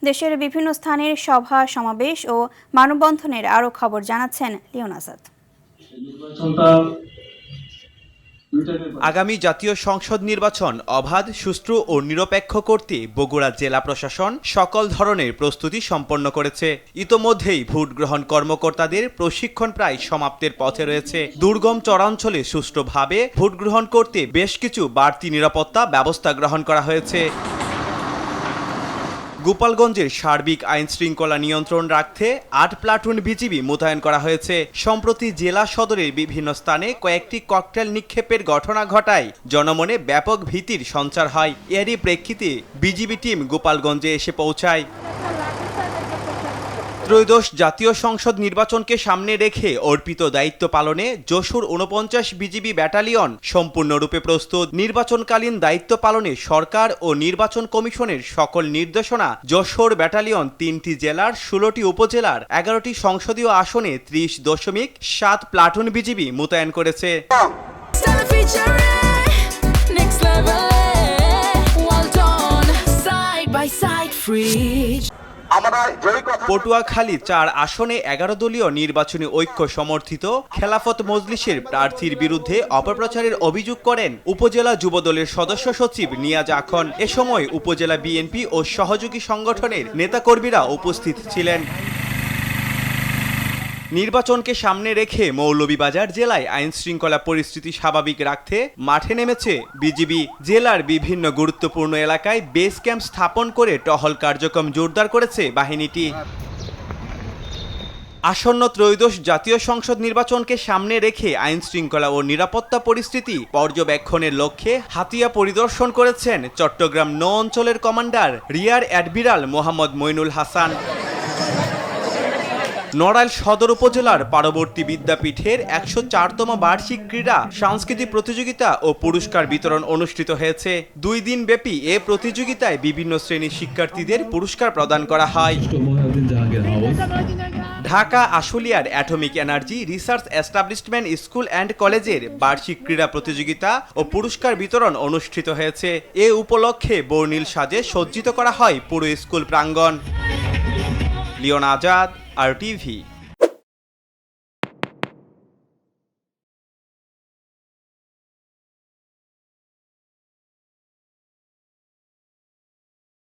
দেশের বিভিন্ন স্থানের সভা সমাবেশ ও মানববন্ধনের আরও খবর জানাচ্ছেন লিওন আসাদ। আগামী জাতীয় সংসদ নির্বাচন অবাধ, সুষ্ঠু ও নিরপেক্ষ করতে বগুড়া জেলা প্রশাসন সকল ধরনের প্রস্তুতি সম্পন্ন করেছে। ইতোমধ্যেই ভোট গ্রহণ কর্মকর্তাদের প্রশিক্ষণ প্রায় সমাপ্তির পথে রয়েছে। দুর্গম চরাঞ্চলে সুষ্ঠুভাবে ভোট গ্রহণ করতে বেশ কিছু বাড়তি নিরাপত্তা ব্যবস্থা গ্রহণ করা হয়েছে। গোপালগঞ্জের সার্বিক আইন শৃঙ্খলা নিয়ন্ত্রণ রাখতে ৮ প্লাটুন বিজিবি মোতায়েন করা হয়েছে। সম্প্রতি জেলা সদরের বিভিন্ন স্থানে কয়েকটি ককটেল নিক্ষেপের ঘটনা ঘটায় জনমনে ব্যাপক ভীতির সঞ্চার হয়। এরই প্রেক্ষিতে বিজিবি টিম গোপালগঞ্জে এসে পৌঁছায়। ত্রয়োদশ জাতীয় সংসদ নির্বাচনকে সামনে রেখে অর্পিত দায়িত্ব পালনে যশোর ৪৯ বিজিবি ব্যাটালিয়ন সম্পূর্ণরূপে প্রস্তুত। নির্বাচনকালীন দায়িত্ব পালনে সরকার ও নির্বাচন কমিশনের সকল নির্দেশনা যশোর ব্যাটালিয়ন ৩টি জেলার ১৬টি উপজেলার ১১টি সংসদীয় আসনে ৩০.৭ প্লাটুন বিজিবি মোতায়েন করেছে। পটুয়াখালী ৪ আসনে ১১ দলীয় নির্বাচনী ঐক্য সমর্থিত খেলাফত মজলিসের প্রার্থীর বিরুদ্ধে অপপ্রচারের অভিযোগ করেন উপজেলা যুবদলের সদস্য সচিব নিয়াজ আখন। এ সময় উপজেলা বিএনপি ও সহযোগী সংগঠনের নেতাকর্মীরা উপস্থিত ছিলেন। নির্বাচনকে সামনে রেখে মৌলভীবাজার জেলায় আইন শৃঙ্খলা পরিস্থিতি স্বাভাবিক রাখতে মাঠে নেমেছে বিজিবি। জেলার বিভিন্ন গুরুত্বপূর্ণ এলাকায় বেস ক্যাম্প স্থাপন করে টহল কার্যক্রম জোরদার করেছে বাহিনীটি। আসন্ন ত্রয়োদশ জাতীয় সংসদ নির্বাচনকে সামনে রেখে আইন শৃঙ্খলা ও নিরাপত্তা পরিস্থিতি পর্যবেক্ষণের লক্ষ্যে হাতিয়া পরিদর্শন করেছেন চট্টগ্রাম নৌ অঞ্চলের commander rear admiral Mohammad Mainul Hasan. Narail সদর উপজেলার পার্বতী বিদ্যাপীঠের ১০৪তম বার্ষিক ক্রীড়া সাংস্কৃতিক প্রতিযোগিতা ও পুরস্কার বিতরণ অনুষ্ঠিত হয়েছে। ২ দিন ব্যাপী এ প্রতিযোগিতায় বিভিন্ন শ্রেণীর শিক্ষার্থীদের পুরস্কার প্রদান করা হয়। ঢাকা আশুলিয়ার atomic energy research establishment school and কলেজের বার্ষিক ক্রীড়া প্রতিযোগিতা ও পুরস্কার বিতরণ অনুষ্ঠিত হয়েছে। এ উপলক্ষে বর্ণিল সাজে সজ্জিত করা হয় পুরো স্কুল প্রাঙ্গণ। লিওন আজাদ, RTV।